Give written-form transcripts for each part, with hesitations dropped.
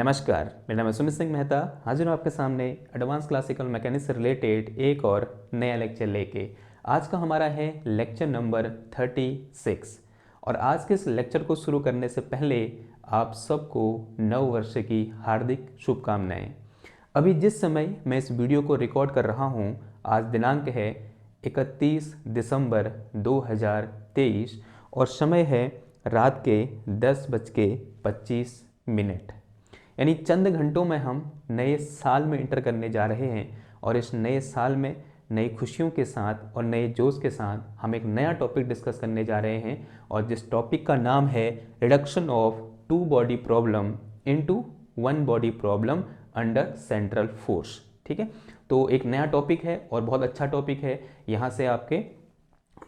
नमस्कार, मेरा नाम है सुमित सिंह मेहता। हाजिर हूँ आपके सामने एडवांस क्लासिकल मैकेनिक्स से रिलेटेड एक और नया लेक्चर लेके। आज का हमारा है लेक्चर नंबर 36 और आज के इस लेक्चर को शुरू करने से पहले आप सबको नव वर्ष की हार्दिक शुभकामनाएं। अभी जिस समय मैं इस वीडियो को रिकॉर्ड कर रहा हूँ, आज दिनांक है 31 दिसंबर 2023 और समय है रात के 10:25। यानी चंद घंटों में हम नए साल में इंटर करने जा रहे हैं और इस नए साल में नई खुशियों के साथ और नए जोश के साथ हम एक नया टॉपिक डिस्कस करने जा रहे हैं और जिस टॉपिक का नाम है reduction of 2 body problem into 1 body problem under central force. ठीक है, तो एक नया टॉपिक है और बहुत अच्छा टॉपिक है। यहाँ से आपके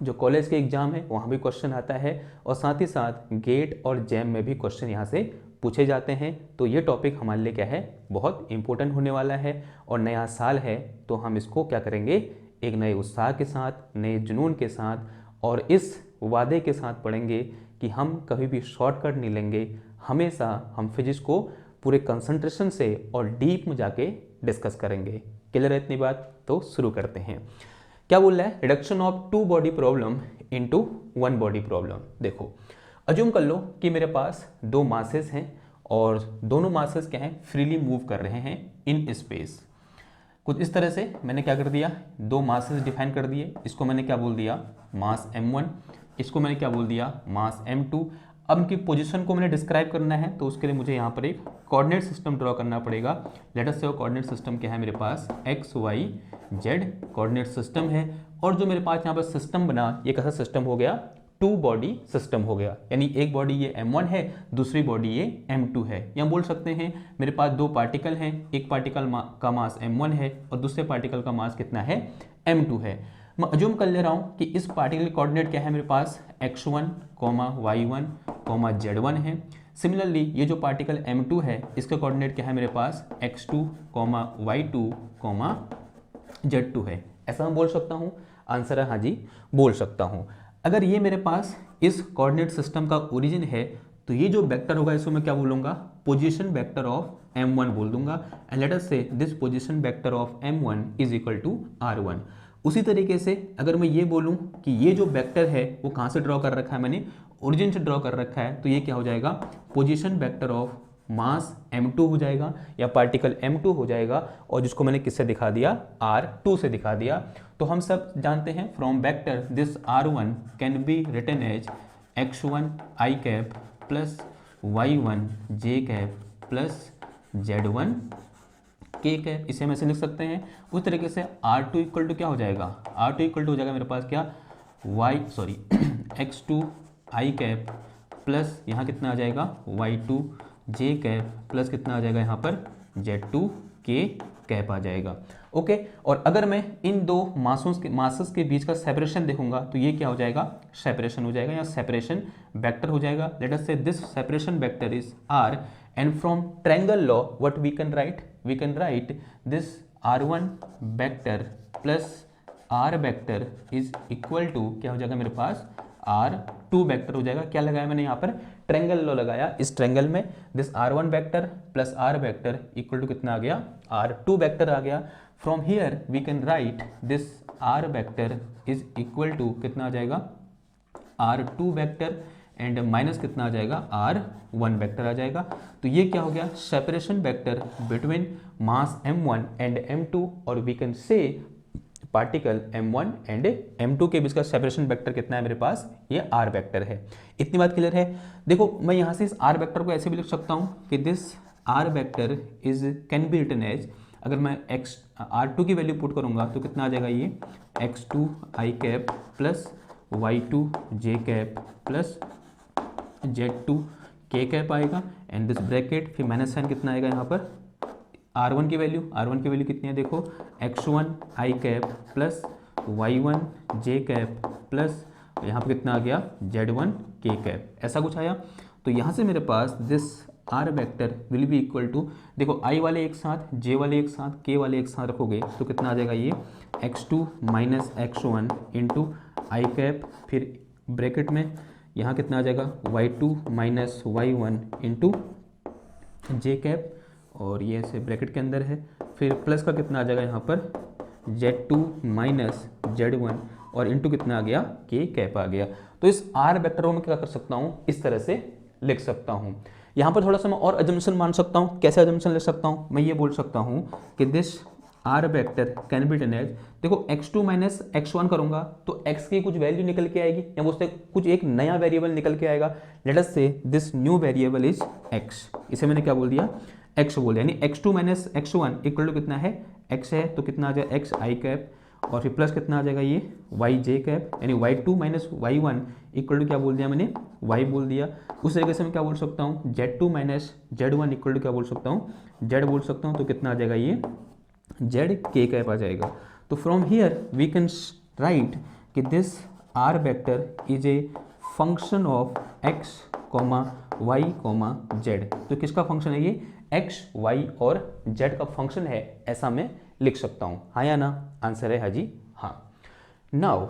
जो कॉलेज के एग्जाम है वहाँ भी क्वेश्चन आता है और साथ ही साथ गेट और जैम में भी क्वेश्चन यहाँ से पूछे जाते हैं। तो ये टॉपिक हमारे लिए क्या है, बहुत इंपॉर्टेंट होने वाला है और नया साल है तो हम इसको क्या करेंगे, एक नए उत्साह के साथ, नए जुनून के साथ और इस वादे के साथ पढ़ेंगे कि हम कभी भी शॉर्टकट नहीं लेंगे। हमेशा हम फिजिक्स को पूरे कंसंट्रेशन से और डीप में जाके डिस्कस करेंगे। क्लियर है इतनी बात? तो शुरू करते हैं। क्या बोल रहा है, reduction of 2 body problem into 1 body problem. देखो, अज्यूम कर लो कि मेरे पास 2 मासेस हैं और दोनों मासेस क्या हैं, फ्रीली मूव कर रहे हैं इन स्पेस। कुछ इस तरह से मैंने क्या कर दिया, 2 मासेस डिफाइन कर दिए। इसको मैंने क्या बोल दिया, मास m1, इसको मैंने क्या बोल दिया, मास m2। अब इनकी पोजीशन को मैंने डिस्क्राइब करना है तो उसके लिए मुझे यहाँ पर एक कोऑर्डिनेट सिस्टम ड्रॉ करना पड़ेगा। लेट अस से वो कोऑर्डिनेट सिस्टम क्या है, मेरे पास x y z coordinate system है और जो मेरे पास यहाँ पर सिस्टम बना, ये कैसा सिस्टम हो गया, 2 बॉडी सिस्टम हो गया। यानी एक बॉडी ये m1 है, दूसरी बॉडी ये m2 है। या बोल सकते हैं मेरे पास 2 पार्टिकल हैं, एक पार्टिकल का मास m1 है और दूसरे पार्टिकल का मास कितना है, m2 है। मैं अज्यूम कर ले रहा हूँ कि इस पार्टिकल कोऑर्डिनेट क्या है, मेरे पास x1, y1, z1 है। सिमिलरली ये जो पार्टिकल m2 है इसका कोऑर्डिनेट क्या है, मेरे पास x2, y2, z2 है। ऐसा मैं बोल सकता हूँ? आंसर है हाँ जी, बोल सकता हूँ। अगर ये मेरे पास इस कोऑर्डिनेट सिस्टम का ओरिजिन है तो ये जो वेक्टर होगा इसको मैं क्या बोलूँगा, पोजीशन वेक्टर ऑफ m1 बोल दूंगा। And let us say this position vector of m1 is equal to r1। उसी तरीके से अगर मैं ये बोलूँ कि ये जो वेक्टर है वो कहाँ से ड्रॉ कर रखा है, मैंने ओरिजिन से ड्रॉ कर रखा है, तो ये क्या हो जाएगा, position vector of mass m2 हो जाएगा या पार्टिकल m2 हो जाएगा और जिसको मैंने किससे दिखा दिया, r2 से दिखा दिया। तो हम सब जानते हैं from vector this r1 can be written as x1 i cap plus y1 j cap plus z1 k cap. इसे हम ऐसे लिख सकते हैं। उस तरीके से r2 इक्वल टू क्या हो जाएगा, r2 इक्वल टू हो जाएगा मेरे पास क्या, x2 i कैप प्लस यहाँ कितना आ जाएगा y2 j कैप प्लस कितना आ जाएगा यहाँ पर z2 k कैप आ जाएगा। ओके, और अगर मैं इन 2 मासेस के बीच का सेपरेशन देखूंगा तो ये क्या हो जाएगा, सेपरेशन हो जाएगा या सेपरेशन वेक्टर हो जाएगा। Let us say this separation vector is r and from triangle law what we can write this r1 vector plus r vector is equal to क्या हो जाएगा, मेरे पास r2 वेक्टर हो जाएगा। क्या लगाया मैंने यहाँ पर, ट्रायंगल लॉ लगाया। इस ट्रायंगल में this r1 vector plus r vector equal to कितना आ गया, r2 वेक्टर आ गया। From here we can write this r vector is equal to कितना आ जाएगा, r2 वेक्टर एंड माइनस कितना आ जाएगा, r1 वेक्टर आ जाएगा। तो ये क्या हो गया, separation vector between mass m1 and m2 और we can say particle m1 and m2 के बीच का सेपरेशन वेक्टर कितना है, मेरे पास ये r वेक्टर है। इतनी बात क्लियर है? देखो, मैं यहाँ से इस r वेक्टर को ऐसे भी लिख सकता हूँ कि this r vector is can be written as, अगर मैं r2 की वैल्यू पुट करूँगा तो कितना आ जाएगा, ये x2 i cap plus y2 j cap plus z2 k cap आएगा एंड दिस ब्रैकेट, फिर माइनस साइन कितना आएगा यहाँ पर, r1 की वैल्यू कितनी है, देखो x1 i cap plus y1 j cap plus यहाँ पर कितना आ गया, z1 k कैप। ऐसा कुछ आया। तो यहाँ से मेरे पास this r vector will be equal to, देखो i वाले एक साथ, j वाले एक साथ, k वाले एक साथ रखोगे तो कितना आ जाएगा, ये x2 माइनस x1 इंटू आई कैप, फिर ब्रैकेट में यहाँ कितना आ जाएगा y2 माइनस y1 इंटू जे कैप और ये ऐसे ब्रैकेट के अंदर है, फिर प्लस का कितना आ जाएगा यहाँ पर Z2 माइनस Z1 और इंटू कितना आ गया K कैप आ गया। तो इस R वेक्टर को मैं क्या कर सकता हूँ, इस तरह से लिख सकता हूँ। यहाँ पर थोड़ा सा मैं और अजम्पशन मान सकता हूँ। कैसे अजम्पशन ले सकता हूँ, मैं ये बोल सकता हूँ कि this R vector can be written as, देखो x2 माइनस x1 करूंगा तो x की कुछ वैल्यू निकल के आएगी या उससे कुछ एक नया वेरिएबल निकल के आएगा। Late us say this new variable is x, इसे मैंने क्या बोल दिया, x बोल दिया, यानी x2 minus x1 equal to कितना है, x है तो कितना आ जाएगा x i कैप और फिर प्लस कितना आ जाएगा ये y j कैप, यानी y2 minus y1 equal to क्या बोल दिया मैंने, y बोल दिया। उस तरीके से मैं क्या बोल सकता हूँ, z2 minus z1 equal to क्या बोल सकता हूँ, z बोल सकता हूँ, तो कितना आ जाएगा ये z k कैप आ जाएगा। तो from here we can write कि this r vector is a function of x y z। तो किसका फंक्शन है ये, x y और z का फंक्शन है, ऐसा मैं लिख सकता हूँ। हाँ या ना, आंसर है हाँ जी हाँ। नाउ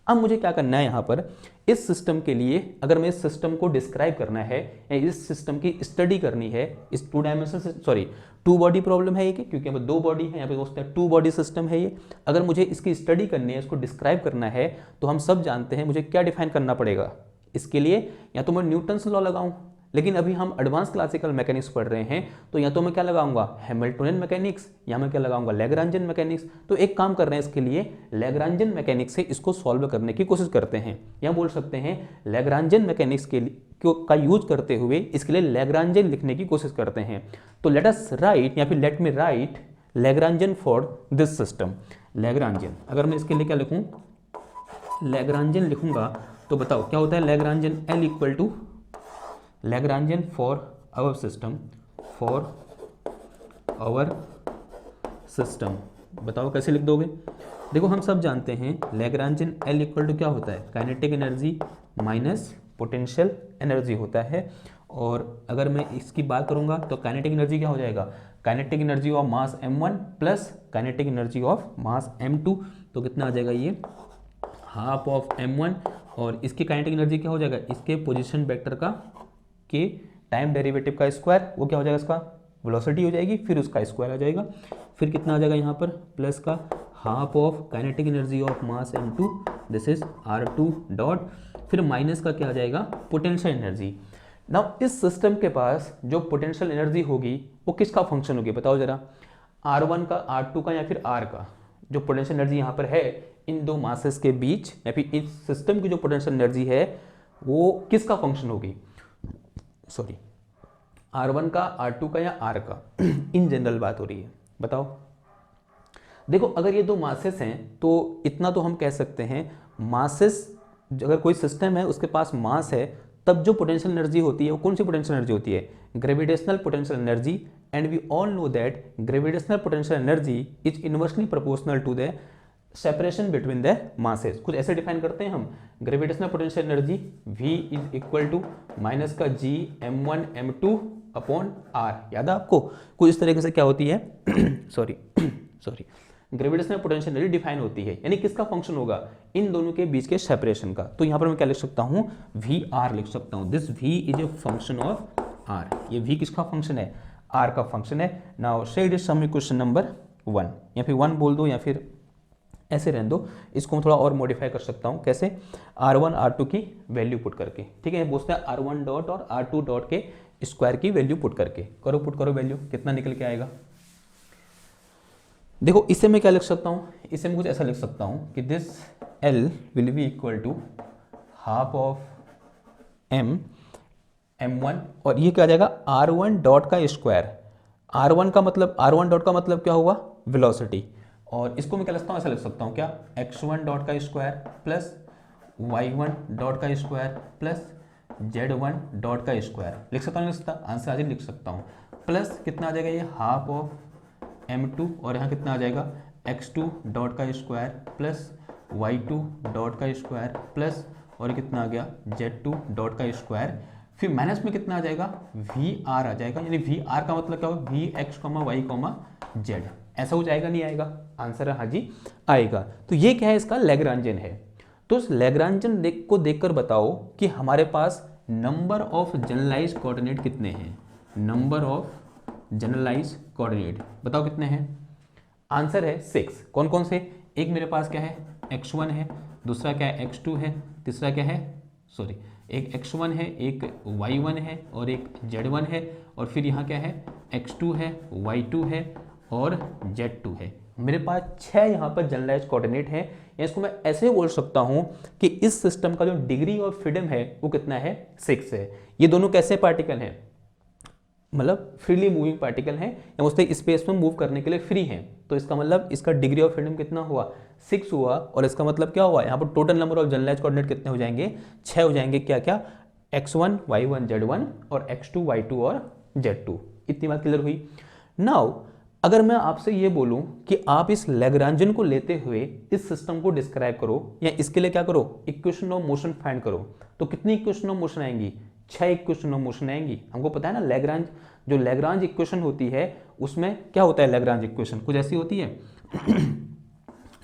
अब मुझे क्या करना है यहाँ पर, इस सिस्टम के लिए अगर मैं इस सिस्टम को डिस्क्राइब करना है या इस सिस्टम की स्टडी करनी है, इस टू डायमेंशन से सॉरी टू बॉडी प्रॉब्लम है ये, क्योंकि यहाँ पर दो बॉडी है, यहाँ पे दोस्त है टू बॉडी सिस्टम है ये। अगर मुझे इसकी स्टडी करनी है, इसको डिस्क्राइब करना है, तो हम सब जानते हैं मुझे क्या डिफाइन करना पड़ेगा इसके लिए, या तो मैं न्यूटन्स लॉ लगाऊं, लेकिन अभी हम एडवांस क्लासिकल मैकेनिक्स पढ़ रहे हैं तो या तो मैं क्या लगाऊंगा हैमिल्टोनियन मैकेनिक्स या मैं क्या लगाऊंगा लैग्रांजियन मैकेनिक्स। तो एक काम कर रहे हैं इसके लिए, लैग्रांजियन मैकेनिक्स से इसको सॉल्व करने की कोशिश करते हैं, या बोल सकते हैं लैग्रांजियन मैकेनिक्स के का यूज करते हुए इसके लिए लैग्रांजियन लिखने की कोशिश करते हैं। तो लेट अस राइट या फिर let me right Lagrangian for this system. Lagrangian अगर मैं इसके लिए क्या लिखूं, लैग्रांजियन लिखूंगा तो बताओ क्या होता है Lagrangian, L equal to Lagrangian for our system. बताओ कैसे लिख दोगे। देखो हम सब जानते हैं लैग्रांजियन L इक्वल टू क्या होता है, kinetic energy minus potential energy होता है। और अगर मैं इसकी बात करूंगा तो काइनेटिक एनर्जी क्या हो जाएगा, kinetic energy of mass m1 plus kinetic energy of mass m2, तो कितना आ जाएगा ये हाफ ऑफ m1, और इसकी काइनेटिक एनर्जी क्या हो जाएगा, इसके पोजीशन वेक्टर का के टाइम डेरिवेटिव का स्क्वायर, वो क्या हो जाएगा इसका वेलोसिटी हो जाएगी, फिर उसका स्क्वायर आ जाएगा, फिर कितना आ जाएगा यहाँ पर प्लस का half of kinetic energy of mass m2 this is r2 dot, फिर माइनस का क्या आ जाएगा पोटेंशियल एनर्जी। नाउ इस सिस्टम के पास जो पोटेंशियल एनर्जी होगी वो किसका फंक्शन होगी बताओ जरा, r1 का, r2 का या फिर r का। जो पोटेंशियल एनर्जी यहाँ पर है इन दो मासेस के बीच या फिर इस सिस्टम की जो पोटेंशियल एनर्जी है वो किसका फंक्शन होगी, सॉरी R1 का, R2 का या R का, इन जनरल बात हो रही है। बताओ देखो अगर ये दो मासेस हैं तो इतना तो हम कह सकते हैं मासेस, अगर कोई सिस्टम है उसके पास मास है तब जो पोटेंशियल एनर्जी होती है वो कौन सी पोटेंशियल एनर्जी होती है, gravitational potential energy. And we all know that gravitational potential energy is inversely proportional to the separation between the masses. कुछ ऐसे डिफाइन करते हैं हम, gravitational potential energy V is equal to minus का G m1 m2 upon R। याद है आपको, कुछ इस तरीके से क्या होती है sorry gravitational potential energy define होती है, यानी किसका फंक्शन होगा, इन दोनों के बीच के सेपरेशन का। तो यहाँ पर मैं क्या लिख सकता हूँ, VR लिख सकता हूँ, this V is a function of R। ये V किसका फंक्शन है, R का फंक्शन है। Now say it is some question number 1, या फिर 1 बोल दो या फिर ऐसे रहने दो, इसको मैं थोड़ा और मॉडिफाई कर सकता हूँ। कैसे, R1 R2 की वैल्यू पुट करके, ठीक है, बोलते हैं R1 डॉट और R2 डॉट के स्क्वायर की वैल्यू पुट करके, पुट करो वैल्यू, कितना निकल के आएगा। देखो इसे मैं क्या लिख सकता हूँ, इसे मैं कुछ ऐसा लिख सकता हूँ कि this L will be equal to half of m1, और ये क्या आ जाएगा R1 डॉट का स्क्वायर। R1 डॉट का मतलब क्या हुआ, वेलोसिटी। और इसको मैं क्या लिखता हूँ, ऐसा लिख सकता हूँ क्या, x1 डॉट का स्क्वायर प्लस y1 डॉट का स्क्वायर प्लस z1 डॉट का स्क्वायर। लिख सकता हूँ, लिख सकता, आंसर आज लिख सकता हूँ। प्लस कितना आ जाएगा ये हाफ ऑफ m2, और यहाँ कितना आ जाएगा x2 डॉट का स्क्वायर प्लस y2 डॉट का स्क्वायर प्लस, और कितना आ गया z2 डॉट का स्क्वायर, फिर माइनस में कितना आ जाएगा VR आ जाएगा, यानी VR का मतलब क्या होगा Vx, y, z। ऐसा हो जाएगा नहीं आएगा, आंसर है हाँ जी आएगा। तो ये क्या है, इसका लैग्रांजियन है। तो इस लैग्रांजियन को देखकर बताओ कि हमारे पास नंबर ऑफ जनरलाइज्ड कोऑर्डिनेट कितने हैं, नंबर ऑफ जनरलाइज कोऑर्डिनेट। बताओ कितने हैं? आंसर है 6। कौन कौन से? एक मेरे पास क्या है, x1 है, दूसरा क्या है x2 है, तीसरा क्या है, सॉरी, एक x1 है, एक y1 है और एक z1 है, और फिर यहाँ क्या है, x2 है, y2 है और z2 है। मेरे पास 6 यहाँ पर जनरलाइज कोऑर्डिनेट है। या इसको मैं ऐसे बोल सकता हूँ कि इस सिस्टम का जो डिग्री ऑफ फ्रीडम है वो कितना है, 6 है। ये दोनों कैसे पार्टिकल हैं, मतलब फ्रीली मूविंग पार्टिकल हैं, या उससे स्पेस में मूव करने के लिए फ्री हैं। तो इसका मतलब इसका डिग्री ऑफ फ्रीडम कितना हुआ, 6 हुआ। और इसका मतलब क्या हुआ, यहाँ पर total number of generalize coordinate कितने हो जाएंगे, 6 हो जाएंगे। क्या क्या, x1 y1 z1 और x2 y2 और z2। इतनी बात क्लियर हुई। नाउ अगर मैं आपसे ये बोलूं कि आप इस लैग्रांजन को लेते हुए इस सिस्टम को डिस्क्राइब करो, या इसके लिए क्या करो, इक्वेशन ऑफ मोशन फाइंड करो, तो कितनी इक्वेशन ऑफ मोशन आएंगी, 6 इक्वेशन ऑफ मोशन आएंगी। हमको पता है ना लैग्रांज, जो लैग्रांज इक्वेशन होती है उसमें क्या होता है, लैग्रांज इक्वेशन कुछ ऐसी होती है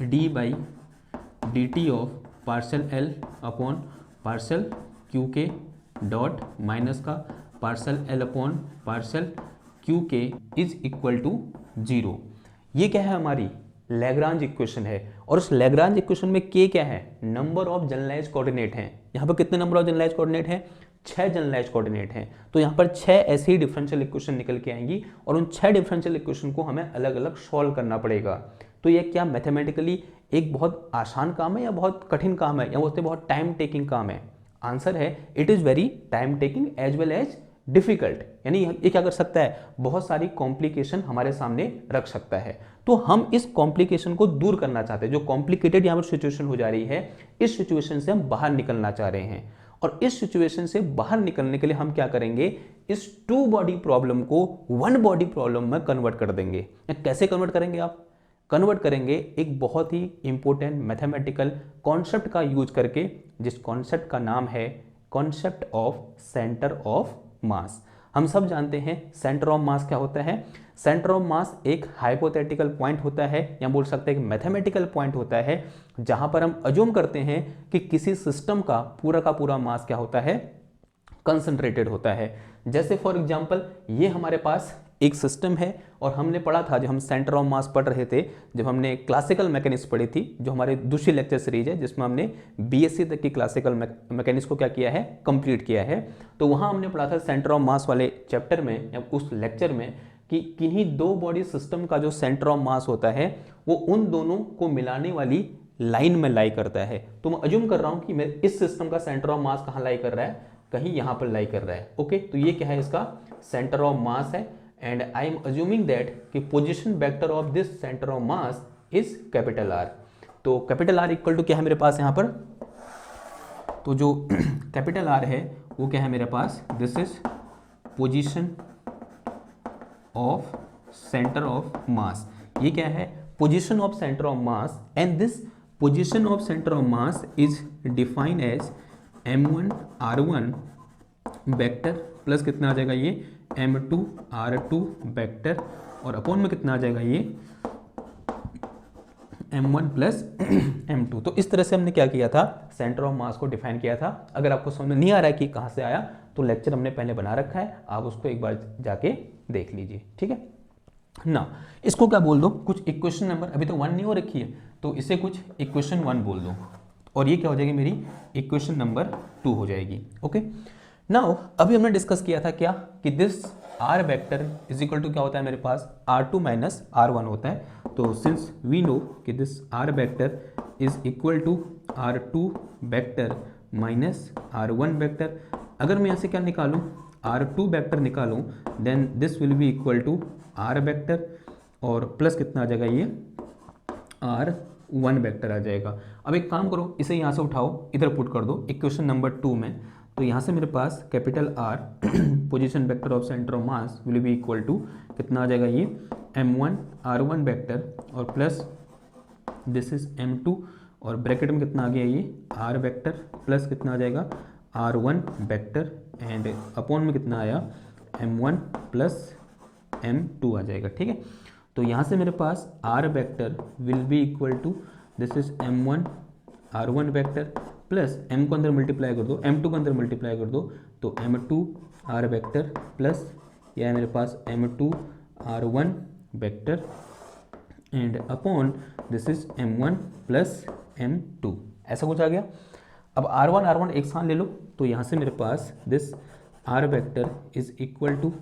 D by D T of parcel L upon parcel Q के डॉट माइनस का parcel L upon parcel Q के इज इक्वल टू 0। ये क्या है, हमारी लैग्रांज इक्वेशन है। और उस लैग्रांज इक्वेशन में के क्या है, नंबर ऑफ जनरलाइज कोऑर्डिनेट हैं। यहाँ पर कितने नंबर ऑफ जनरलाइज कोऑर्डिनेट हैं, 6 जनरलाइज कोऑर्डिनेट हैं। तो यहाँ पर 6 ऐसी ही डिफरेंशियल इक्वेशन निकल के आएंगी, और उन 6 डिफरेंशियल इक्वेशन को हमें अलग अलग सॉल्व करना पड़ेगा। तो ये क्या मैथमेटिकली एक बहुत आसान काम है या बहुत कठिन काम है, या बोलते बहुत टाइम टेकिंग काम है? आंसर है it is very time taking as well as difficult. यानी ये क्या कर सकता है, बहुत सारी कॉम्प्लिकेशन हमारे सामने रख सकता है। तो हम इस कॉम्प्लिकेशन को दूर करना चाहते हैं। जो कॉम्प्लिकेटेड यहाँ पर सिचुएशन हो जा रही है, इस सिचुएशन से हम बाहर निकलना चाह रहे हैं। और इस सिचुएशन से बाहर निकलने के लिए हम क्या करेंगे, इस 2 बॉडी प्रॉब्लम को 1 बॉडी प्रॉब्लम में कन्वर्ट कर देंगे। कैसे कन्वर्ट करेंगे आप, कन्वर्ट करेंगे एक बहुत ही इंपॉर्टेंट मैथमेटिकल कॉन्सेप्ट का यूज करके, जिस कॉन्सेप्ट का नाम है कॉन्सेप्ट ऑफ सेंटर ऑफ मास। हम सब जानते हैं सेंटर ऑफ मास क्या होता है। सेंटर ऑफ मास एक हाइपोथेटिकल पॉइंट होता है, या बोल सकते हैं एक मैथमेटिकल पॉइंट होता है, जहां पर हम अज्यूम करते हैं कि किसी सिस्टम का पूरा मास क्या होता है, कंसंट्रेटेड होता है। जैसे फॉर एग्जांपल ये हमारे पास एक सिस्टम है, और हमने पढ़ा था, जब हम सेंटर ऑफ मास पढ़ रहे थे, जब हमने क्लासिकल मैकेनिक्स पढ़ी थी, जो हमारे दूसरी लेक्चर सीरीज है जिसमें हमने बीएससी तक की क्लासिकल मैकेनिक्स को क्या किया है, कंप्लीट किया है। तो वहाँ हमने पढ़ा था सेंटर ऑफ मास वाले चैप्टर में, या उस लेक्चर में, कि किन्हीं 2 बॉडी सिस्टम का जो सेंटर ऑफ मास होता है वो उन दोनों को मिलाने वाली लाइन में लाई करता है। तो मैं अज्यूम कर रहा हूँ कि मैं इस सिस्टम का सेंटर ऑफ मास कहाँ लाई कर रहा है, कहीं यहाँ पर लाई कर रहा है। ओके, तो ये क्या है, इसका सेंटर ऑफ मास है। And I am assuming that कि position vector of this centre of mass is capital R. तो कैपिटल आर इक्वल टू क्या है मेरे पास यहाँ पर, तो जो कैपिटल आर है वो क्या है मेरे पास, this is position of centre of mass. ये क्या है, position of centre of mass, and this position of centre of mass is defined as m1 r1 vector plus कितना आ जाएगा ये m2 r2 वेक्टर, और अपॉन में कितना आ जाएगा ये m1 प्लस m2। तो इस तरह से हमने क्या किया था, सेंटर ऑफ मास को डिफाइन किया था। अगर आपको समझ में नहीं आ रहा है कि कहाँ से आया, तो लेक्चर हमने पहले बना रखा है, आप उसको एक बार जाके देख लीजिए, ठीक है ना। इसको क्या बोल दो, कुछ इक्वेशन नंबर, अभी तो 1 नहीं हो रखी है, तो इसे कुछ इक्वेशन 1 बोल दो, और ये क्या हो जाएगी, मेरी इक्वेशन नंबर 2 हो जाएगी। ओके, नाउ अभी हमने डिस्कस किया था क्या, कि this R vector is equal to क्या होता है मेरे पास, r2 माइनस r1 होता है। तो सिंस वी नो कि this R vector is equal to r2 vector minus r1 vector, अगर मैं यहाँ से क्या निकालूँ, r2 वेक्टर निकालूँ, then this will be equal to r vector, और प्लस कितना आ जाएगा, ये r1 वेक्टर आ जाएगा। अब एक काम करो, इसे यहाँ से उठाओ, इधर पुट कर दो इक्वेशन नंबर 2 में। तो यहाँ से मेरे पास capital R position vector of centre of mass will be equal to कितना आ जाएगा, ये m1 r1 वेक्टर, और प्लस दिस इज m2, और ब्रैकेट में कितना आ गया, ये r वेक्टर प्लस कितना आ जाएगा r1 वेक्टर, एंड अपॉन में कितना आया m1 प्लस m2 आ जाएगा, ठीक है। तो यहाँ से मेरे पास r vector will be equal to this is m1 r1 vector plus m को अंदर मल्टीप्लाई कर दो, m2 को अंदर मल्टीप्लाई कर दो, तो m2 r वेक्टर प्लस यह है मेरे पास m2 r1 vector and upon this is m1 plus m2, ऐसा कुछ आ गया। अब r1 एक साथ ले लो, तो यहाँ से मेरे पास this r vector is equal to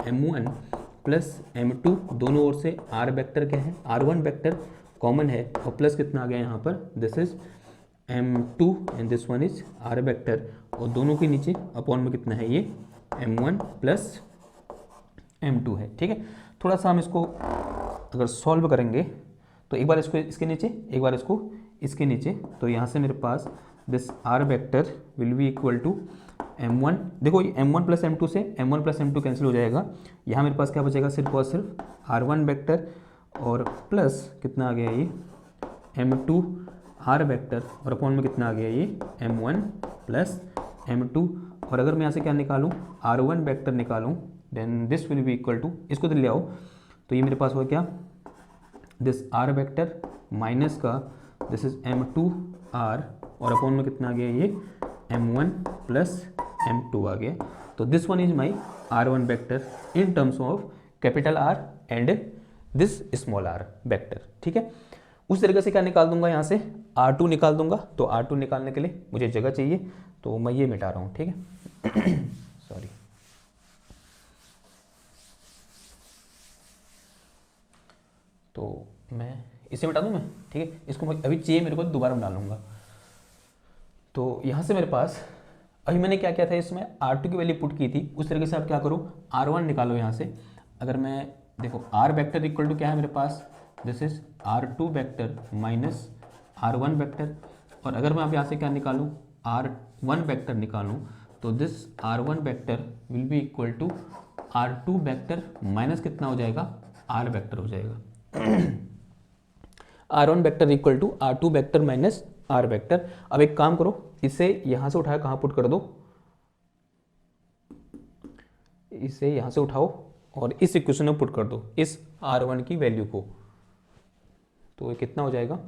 m1 plus m2, दोनों ओर से r वेक्टर क्या है, r1 वेक्टर कॉमन है और प्लस कितना आ गया यहाँ पर, this is m2 and this one is r vector, और दोनों के नीचे अपॉन में कितना है, ये m1 प्लस m2 है। ठीक है, थोड़ा सा हम इसको अगर सॉल्व करेंगे तो एक बार इसको इसके नीचे, एक बार इसको इसके नीचे, तो यहाँ से मेरे पास this r vector will be equal to m1, देखो ये m1 प्लस m2 से m1 प्लस m2 कैंसिल हो जाएगा, यहाँ मेरे पास क्या बचेगा, सिर्फ और सिर्फ r1 वेक्टर और प्लस कितना आ गया ये m2 r वेक्टर, और अपॉन में कितना आ गया ये m1 प्लस m2, और अगर मैं यहाँ से क्या निकालूँ, r1 वेक्टर निकालूँ, then this will be equal to, इसको तो ले आओ, तो ये मेरे पास हुआ क्या, दिस r वेक्टर माइनस का दिस इज m2 r, और अपॉन में कितना आ गया ये m1 प्लस m2 आ गया। तो this one is my r1 vector in terms of capital R and this small r vector. ठीक है, उस तरीके से क्या निकाल दूंगा, यहाँ से r2 निकाल दूंगा, तो r2 निकालने के लिए मुझे जगह चाहिए, तो मैं ये मिटा रहा हूँ। ठीक है सॉरी, तो मैं इसे मिटा दूँ मैं, ठीक है, इसको अभी चाहिए मेरे को, दोबारा बना लूँगा। तो यहाँ से मेरे पास अभी मैंने क्या किया था, इसमें r2 की वैल्यू पुट की थी, उस तरीके से आप क्या करो, r1 निकालो यहाँ से। अगर मैं देखो r वेक्टर इक्वल टू क्या है मेरे पास, this is r2 vector minus r1 vector, और अगर मैं अब यहाँ से क्या निकालूँ, r1 वेक्टर निकालूँ, तो this r1 vector will be equal to r2 vector minus कितना हो जाएगा, r वेक्टर हो जाएगा r1 vector equal to r2 vector minus r vector. अब एक काम करो, इसे यहां से उठाया कहां पुट कर दो, इसे यहां से उठाओ और इस इक्वेशन में पुट कर दो इस r1 की वैल्यू को, तो ये कितना हो जाएगा,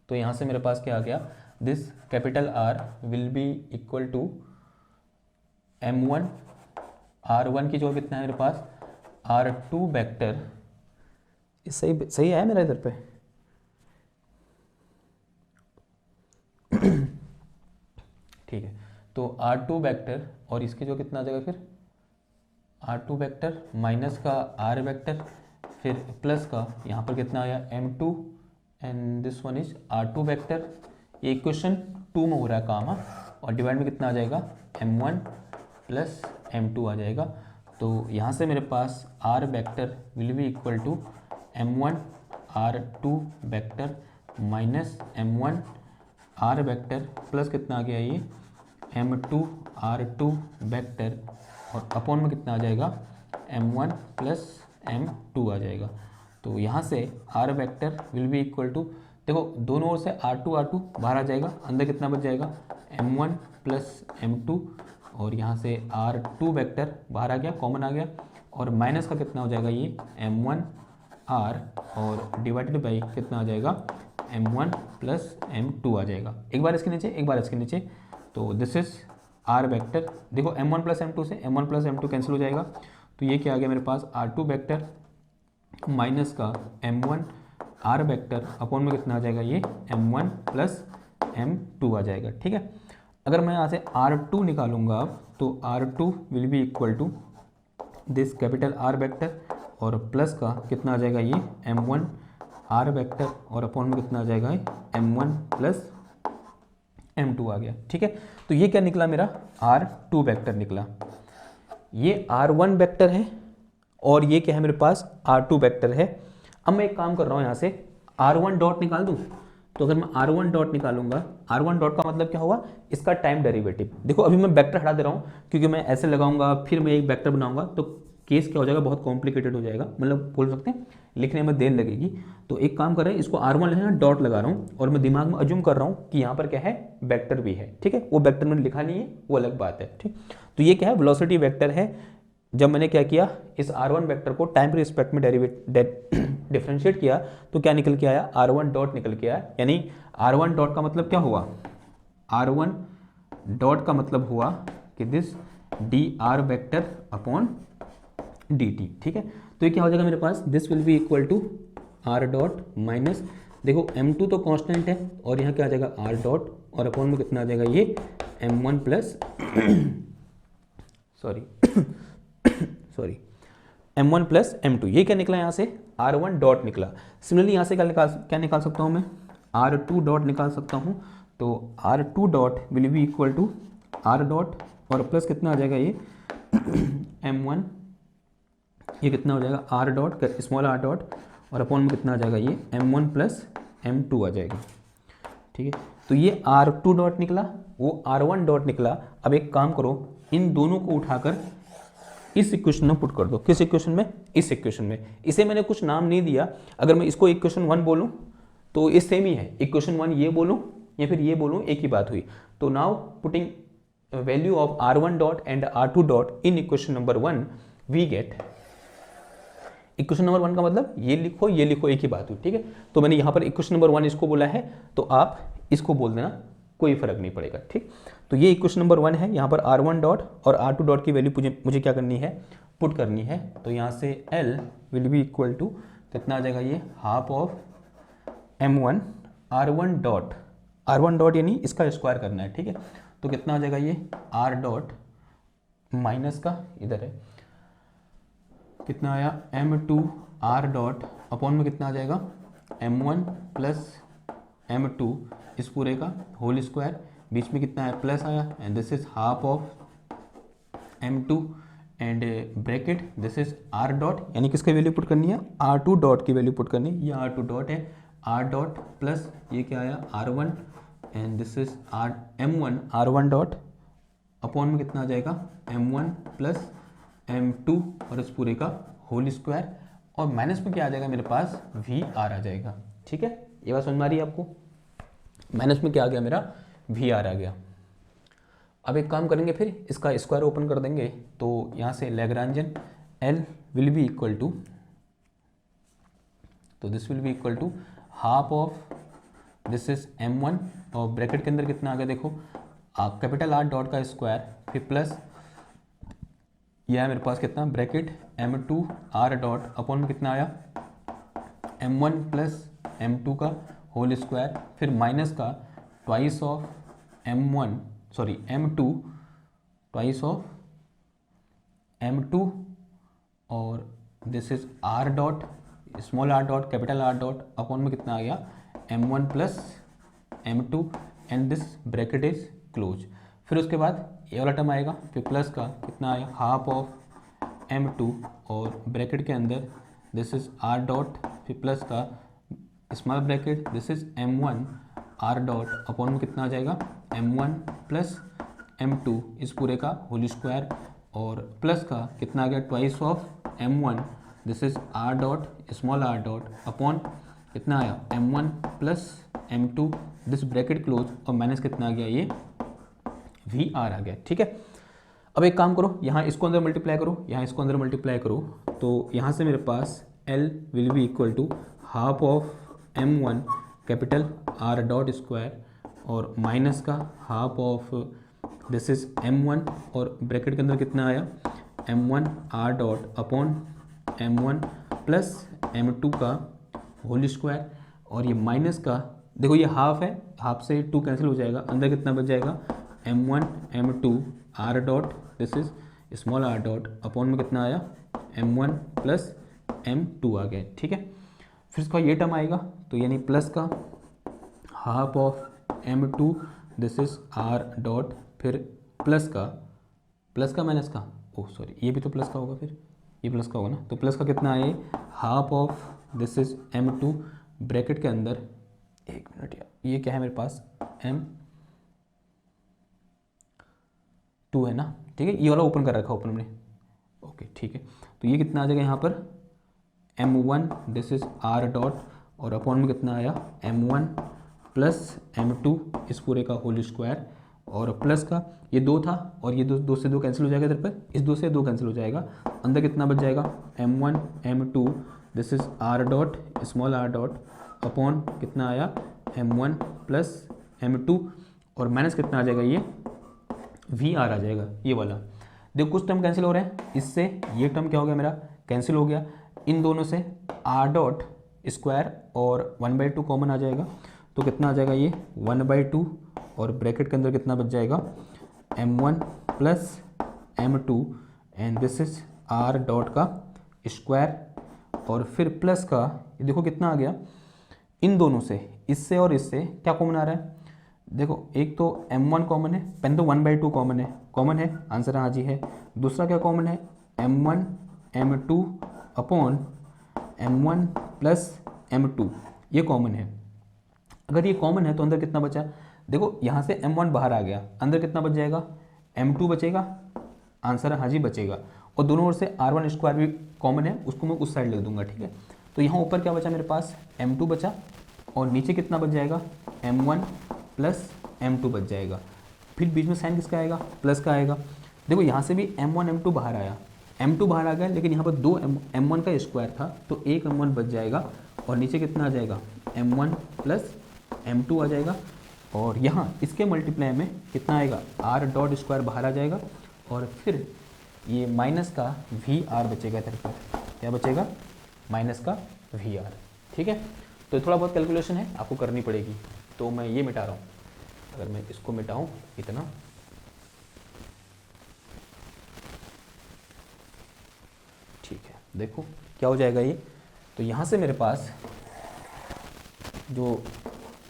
तो यहां से मेरे पास क्या आ गया, this capital R will be equal to m1 r1 की जो कितना है मेरे पास r2 वेक्टर, सही सही है मेरा इधर पे ठीक है, तो r2 वेक्टर और इसके जो कितना आ जाएगा फिर r2 वेक्टर माइनस का r वेक्टर, फिर प्लस का यहाँ पर कितना आया m2 and this one is r2 vector, ये इक्वेशन 2 में हो रहा है काम, और डिवाइड में कितना आ जाएगा m1 प्लस m2 आ जाएगा। तो यहाँ से मेरे पास r vector will be equal to m1 r2 vector minus m1 r vector plus कितना आ गया ये m2 r2 वेक्टर, और अपॉन में कितना आ जाएगा m1 प्लस m2 आ जाएगा। तो यहाँ से r vector will be equal to, देखो दोनों ओर से r2 बाहर आ जाएगा, अंदर कितना बच जाएगा m1 प्लस m2, और यहाँ से r2 वेक्टर बाहर आ गया, कॉमन आ गया, और माइनस का कितना हो जाएगा ये m1 r, और डिवाइडेड बाई कितना आ जाएगा m1 प्लस m2 आ जाएगा। एक बार इसके नीचे, एक बार इसके नीचे, तो दिस इज r वेक्टर, देखो m1 प्लस m2 से m1 प्लस m2 कैंसिल हो जाएगा, तो ये क्या आ गया मेरे पास r2 वेक्टर माइनस का m1 r वेक्टर, अपॉन में कितना आ जाएगा ये m1 प्लस m2 आ जाएगा। ठीक है, अगर मैं यहाँ से r2 निकालूंगा तो r2 will be equal to this capital R vector और प्लस का कितना आ जाएगा ये m1 r वेक्टर, और अपॉन में कितना आ जाएगा m1 प्लस m2 आ गया। ठीक है, तो ये क्या निकला मेरा r2 वेक्टर निकला, ये r1 वेक्टर है और ये क्या है मेरे पास r2 वेक्टर है। अब मैं एक काम कर रहा हूँ, यहाँ से r1 डॉट निकाल दूँ, तो अगर मैं r1 डॉट निकालूंगा, r1 डॉट का मतलब क्या हुआ, इसका टाइम डेरिवेटिव। देखो अभी मैं वेक्टर हटा दे रहा हूँ क्योंकि मैं ऐसे लगाऊंगा फिर मैं एक वेक्टर बनाऊंगा तो केस क्या हो जाएगा, बहुत कॉम्प्लिकेटेड हो जाएगा, मतलब बोल सकते हैं लिखने में देर लगेगी। तो एक काम कर रहे हैं, इसको r1 लेना, डॉट लगा रहा हूँ और मैं दिमाग में अज्यूम कर रहा हूँ कि यहाँ पर क्या है वेक्टर भी है। ठीक है, वो वेक्टर मैंने लिखा नहीं है, वो अलग बात है। ठीक, तो ये क्या है वेलोसिटी वेक्टर है। जब मैंने क्या किया, इस r1 वेक्टर को टाइम के रिस्पेक्ट में डिफरेंशिएट किया तो क्या निकल के आया, r1 डॉट निकल के आया। यानी r1 डॉट का मतलब क्या हुआ, r1 डॉट का मतलब हुआ कि this D R vector upon D T. ठीक है, तो ये क्या हो जाएगा मेरे पास, this will be equal to R dot minus, देखो M2 तो कांस्टेंट है और यहाँ क्या आ जाएगा आर डॉट, और अपॉन में कितना आ जाएगा ये M1 plus sorry M1 plus M2। ये क्या निकला यहाँ से R1 डॉट निकला। सिमिलरली यहाँ से क्या निकाल सकता हूँ मैं, R2 डॉट निकाल सकता हूँ। तो R2 dot will be equal to R dot और प्लस कितना आ जाएगा ये M1, ये कितना हो जाएगा R dot small r dot और अपॉन में कितना आ जाएगा ये M1 प्लस M2 आ जाएगा। ठीक है, तो ये R2 डॉट निकला, वो R1 डॉट निकला। अब एक काम करो, इन दोनों को उठाकर इस इक्वेशन में पुट कर दो। किस इक्वेशन में, इस इक्वेशन में। इसे मैंने कुछ नाम नहीं दिया, अगर मैं इसको इक्वेशन 1 बोलूँ तो ये सेम ही है, इक्वेशन 1 ये बोलूँ या फिर ये बोलूँ, एक ही बात हुई। तो now putting value of R1 dot and R2 dot in equation number 1 we get, equation number 1 का मतलब ये लिखो एक ही बात हुई। ठीक है, तो मैंने यहाँ पर इक्वेशन नंबर 1 इसको बोला है, तो आप इसको बोल देना, कोई फर्क नहीं पड़ेगा। ठीक, तो ये इक्वेशन नंबर 1 है। यहाँ पर R1 डॉट और R2 डॉट की वैल्यू मुझे क्या करनी है, पुट करनी है। तो यहाँ से L will be equal to कितना आ जाएगा ये half of M1 R1 dot यानी इसका स्क्वायर करना है। ठीक है, तो कितना आ जाएगा ये R डॉट माइनस का इधर है कितना आया M2 R डॉट अपॉन में कितना आ जाएगा M1 प्लस M2 इस पूरे का होल स्क्वायर, बीच में कितना है प्लस आया, and this is half of M2 and bracket this is R dot, यानी किसकी वैल्यू पुट करनी है, R2 डॉट की वैल्यू पुट करनी है। ये R2 डॉट है, R डॉट प्लस ये क्या आया R1 and this is M1 R1 dot upon में कितना आ जाएगा M1 प्लस M2 और इस पूरे का होल स्क्वायर, और माइनस में क्या आ जाएगा मेरे पास VR आ जाएगा। ठीक है, ये बात समझ में आ रही है आपको, माइनस में क्या आ गया मेरा VR आ गया। अब एक काम करेंगे, फिर इसका स्क्वायर ओपन कर देंगे, तो यहाँ से Lagrangian L will be equal to, तो this will be equal to half of this is M1 और ब्रैकेट के अंदर कितना आ गया देखो कैपिटल R डॉट का स्क्वायर, फिर प्लस यह है मेरे पास कितना bracket M2 R dot upon में कितना आया M1 प्लस M2 का होल स्क्वायर, फिर माइनस का twice of M2 twice of M2 और this is R dot small r dot capital R dot upon में कितना आ गया M1 plus M2 and this bracket is close. फिर उसके बाद ये वाला टर्म आएगा, फिर प्लस का कितना आया हाफ ऑफ M2 और ब्रैकेट के अंदर दिस इज R डॉट, फिर प्लस का small bracket this is M1 R dot upon में कितना आ जाएगा M1 प्लस M2 इस पूरे का होल स्क्वायर, और प्लस का कितना आ गया twice of M1 this is R dot small r dot upon कितना आया M1 plus M2 this bracket close, और माइनस कितना आ गया ये VR आ गया। ठीक है, अब एक काम करो, यहाँ इसको अंदर मल्टीप्लाई करो, यहाँ इसको अंदर मल्टीप्लाई करो, तो यहाँ से मेरे पास L will be equal to half of M1 capital R dot square और माइनस का half of this is M1 और ब्रैकेट के अंदर कितना आया M1 R dot upon M1 plus M2 का होल स्क्वायर, और ये माइनस का देखो ये हाफ है, हाफ से 2 कैंसिल हो जाएगा, अंदर कितना बच जाएगा M1 M2 R dot this is small r dot upon में कितना आया M1 प्लस M2 आ गया। ठीक है, फिर इसका ये टर्म आएगा, तो यानी प्लस का half of M2 this is R dot, फिर प्लस का माइनस का ये भी तो प्लस का होगा, फिर ये प्लस का होगा ना, तो प्लस का कितना आए half of this is M2 bracket के अंदर, एक मिनट यार ये क्या है मेरे पास M2 है ना, ठीक है, ये वाला ओपन कर रखा ओपन में, ओके ठीक है, तो ये कितना आ जाएगा यहाँ पर M1 this is R dot और अपॉन में कितना आया M1 प्लस M2 इस पूरे का होल स्क्वायर, और प्लस का ये 2 था और ये दो से 2 कैंसिल हो जाएगा इधर पर, इस 2 से 2 कैंसिल हो जाएगा, अंदर कितना बच जाएगा M1 M2 this is R dot small r dot upon कितना आया M1 प्लस M2 और माइनस कितना आ जाएगा ये VR आ जाएगा ये वाला। देखो कुछ टर्म कैंसिल हो रहे हैं, इससे ये टर्म क्या हो गया मेरा, कैंसिल हो गया। इन दोनों से आर डॉट स्क्वायर और 1/2 कॉमन आ जाएगा, तो कितना आ जाएगा ये 1/2, और ब्रैकेट के अंदर कितना बच जाएगा m1 plus m2 and this is R dot का स्क्वायर, और फिर प्लस का ये देखो कितना आ गया, इन दोनों से इससे और इससे क्या कॉमन आ रहा है, देखो एक तो m1 कॉमन है, पहले तो 1/2 कॉमन है, आंसर हाँ जी है। दूसरा क्या कॉमन है, m1 m2 upon m1 plus m2, ये कॉमन है। अगर ये कॉमन है तो अंदर कितना बचा, देखो यहाँ से m1 बाहर आ गया, अंदर कितना बच जाएगा, m2 बचेगा, आंसर हाँ जी बचेगा। और दोनों ओर से r1 स्क्वायर भी कॉमन है, उसको मैं उस साइड लिख दूंगा, ठीक है। तो यहाँ ऊपर क्या बचा मेरे पास, m2 बचा, और नीचे कितना बच जाएगा, m1 प्लस m2 बच जाएगा। फिर बीच में साइन किसका आएगा, प्लस का आएगा। देखो यहाँ से भी m1 m2 बाहर आया, m2 बाहर आ गया, लेकिन यहाँ पर दो m1 का स्क्वायर था, तो एक m1 बच जाएगा, और नीचे कितना आ जाएगा, m1 प्लस m2 आ जाएगा। और यहाँ इसके मल्टीप्लाई में कितना आएगा, r डॉट स्क्वायर बाहर आ जाएगा, और फिर ये माइनस का VR बचेगा इधर पर, क्या बचेगा, माइनस का VR, ठीक है। तो थोड़ा बहुत कैलकुलेशन है, आपको करनी पड़ेगी, तो मैं ये मिटा रहा हूँ। अगर मैं इसको मिटाऊँ इतना, ठीक है, देखो क्या हो जाएगा ये। तो यहाँ से मेरे पास जो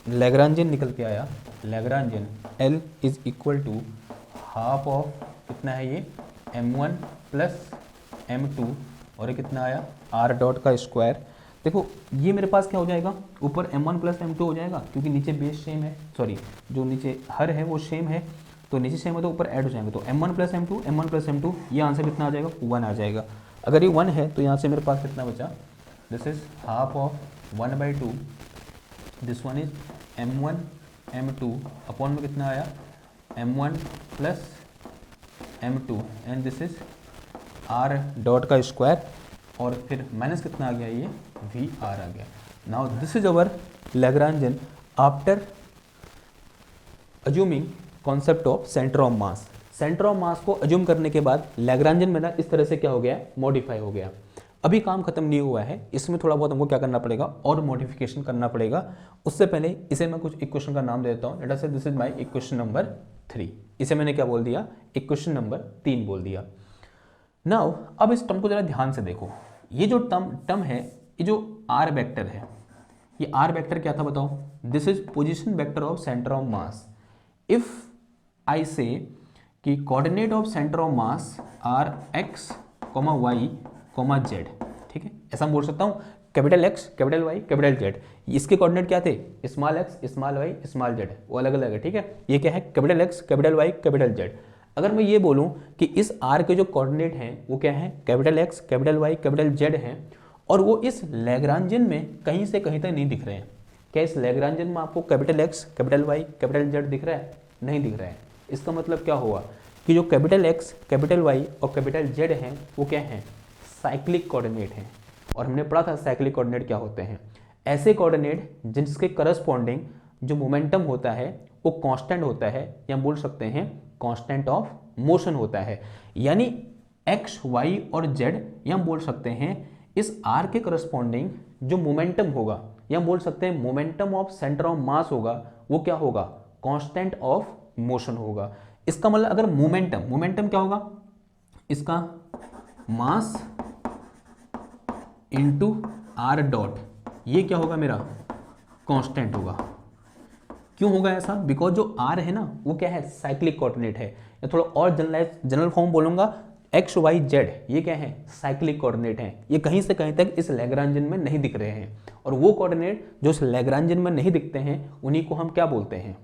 लैग्रांजियन निकल के आया, Lagrangian L is equal to half of कितना है ये m1 प्लस m2, और ये कितना आया r डॉट का स्क्वायर। देखो ये मेरे पास क्या हो जाएगा, ऊपर m1 प्लस m2 हो जाएगा, क्योंकि नीचे बेस सेम है, सॉरी जो नीचे हर है वो सेम है, तो नीचे सेम है तो ऊपर ऐड हो जाएंगे, तो m1 प्लस m2, ये आंसर कितना आ जाएगा, 1 आ जाएगा। अगर ये 1 है तो यहाँ से मेरे पास कितना बचा, this is half of 1/2, this one is m1 m2 upon में कितना आया m1 plus m2 and this is r dot का स्क्वायर, और फिर माइनस कितना आ गया, ये VR आ गया। Now this is our Lagrangian after assuming concept of centre of mass. Centre of मास को अज्यूम करने के बाद लैग्रांजियन मेरा इस तरह से क्या हो गया, मॉडिफाई हो गया। अभी काम खत्म नहीं हुआ है, इसमें थोड़ा बहुत हमको क्या करना पड़ेगा, और मॉडिफिकेशन करना पड़ेगा। उससे पहले इसे मैं कुछ इक्वेशन का नाम दे देता हूँ। Late us say this is my equation number 3, इसे मैंने क्या बोल दिया, इक्वेशन नंबर 3 बोल दिया। नाउ अब इस टर्म को जरा ध्यान से देखो, ये जो टर्म है, ये जो r वेक्टर है, ये r वेक्टर क्या था बताओ, this is position vector of centre of mass. If I say कि coordinate of centre of mass are x, y, z, ठीक है, ऐसा मैं बोल सकता हूँ, capital X, capital Y, capital Z। इसके कोऑर्डिनेट क्या थे, small x, small y, small z, वो अलग अलग है, ठीक है। ये क्या है, capital X, capital Y, capital Z। अगर मैं ये बोलूँ कि इस R के जो कोऑर्डिनेट हैं वो क्या है, capital X, capital Y, capital Z हैं, और वो इस लैग्रांजियन में कहीं से कहीं तक नहीं दिख रहे हैं। क्या इस लैग्रांजियन में आपको capital X, capital Y, capital Z दिख रहा है, नहीं दिख रहा है। इसका मतलब क्या हुआ कि जो कैपिटल X, कैपिटल Y और कैपिटल Z हैं वो क्या हैं, साइक्लिक कोऑर्डिनेट हैं। और हमने पढ़ा था साइक्लिक कोऑर्डिनेट क्या होते हैं, ऐसे कोऑर्डिनेट जिसके करस्पॉन्डिंग जो मोमेंटम होता है वो कांस्टेंट होता है, या बोल सकते हैं कांस्टेंट ऑफ मोशन होता है। यानी x, y और z, या हम बोल सकते हैं इस r के करस्पॉन्डिंग जो मोमेंटम होगा, या हम बोल सकते हैं मोमेंटम ऑफ सेंटर ऑफ मास होगा, वो क्या होगा, कांस्टेंट ऑफ मोशन होगा। इसका मतलब अगर मोमेंटम क्या होगा, इसका मास इंटू r डॉट, ये क्या होगा मेरा, कांस्टेंट होगा। क्यों होगा ऐसा, बिकॉज जो r है ना वो क्या है, साइक्लिक कोऑर्डिनेट है, या थोड़ा और जनरल फॉर्म बोलूंगा, x, y, z ये क्या है, साइक्लिक कोऑर्डिनेट हैं। ये कहीं से कहीं तक इस लैग्रांजियन में नहीं दिख रहे हैं, और वो कोऑर्डिनेट जो इस लैग्रांजियन में नहीं दिखते हैं उन्हीं को हम क्या बोलते हैं,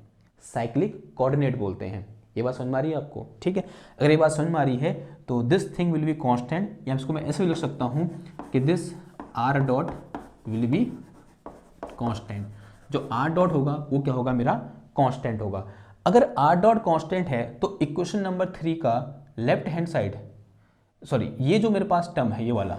साइक्लिक कोऑर्डिनेट बोलते हैं। ये बात समझ में आ रही है आपको, ठीक है। अगर ये बात समझ में आ रही है तो this thing will be constant, या इसको मैं ऐसे भी लिख सकता हूँ कि this r dot will be constant. जो r डॉट होगा वो क्या होगा, मेरा कांस्टेंट होगा। अगर r डॉट कांस्टेंट है तो इक्वेशन नंबर 3 का लेफ्ट हैंड साइड, सॉरी ये जो मेरे पास टर्म है, ये वाला,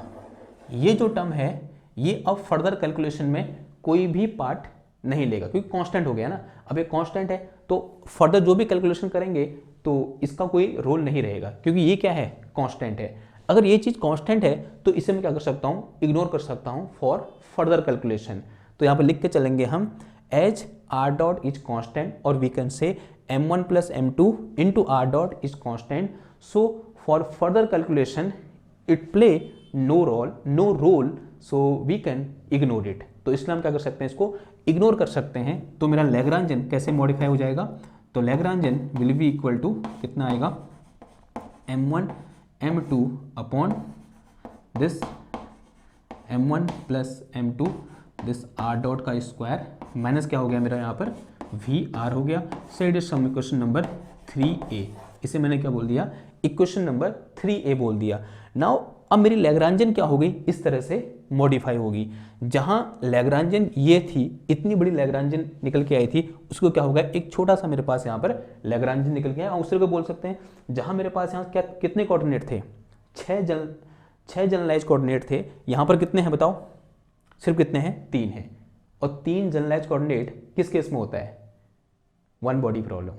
ये जो टर्म है ये अब फर्दर कैलकुलेशन में कोई भी पार्ट नहीं लेगा, क्योंकि कांस्टेंट हो गया ना। अब ये कांस्टेंट है तो फर्दर जो भी कैलकुलेशन करेंगे तो इसका कोई रोल नहीं रहेगा, क्योंकि ये क्या है, कांस्टेंट है। अगर ये चीज़ कांस्टेंट है तो इसे मैं क्या कर सकता हूँ, इग्नोर कर सकता हूँ फॉर फर्दर कैलकुलेशन। तो यहाँ पर लिख के चलेंगे हम, as R dot is constant, और we can say m1 plus m2 into R dot is constant, so for further calculation it play no role, so we can ignore it. तो इसलिए हम क्या कर सकते हैं, इसको इग्नोर कर सकते हैं। तो मेरा लैग्रांजन कैसे मॉडिफाई हो जाएगा, तो Lagrangian will be equal to कितना आएगा, m1 m2 upon this m1 plus m2 this r dot का स्क्वायर माइनस क्या हो गया मेरा यहाँ पर VR हो गया। Said is some equation number 3A, इसे मैंने क्या बोल दिया, इक्वेशन नंबर 3A बोल दिया। नाउ अब मेरी लैग्रांजन क्या हो गई, इस तरह से मॉडिफाई होगी। जहां लैग्रांजन ये थी, इतनी बड़ी लैग्रांजन निकल के आई थी, उसको क्या होगा, एक छोटा सा मेरे पास यहाँ पर लैग्रांजन निकल के आया। और उससे को बोल सकते हैं, जहां मेरे पास यहाँ क्या कितने कोऑर्डिनेट थे, 6 जनरलाइज कोऑर्डिनेट थे। यहाँ पर कितने हैं बताओ, सिर्फ कितने हैं, 3 हैं। और 3 जनरलाइज कोऑर्डिनेट किस केस में होता है, वन बॉडी प्रॉब्लम।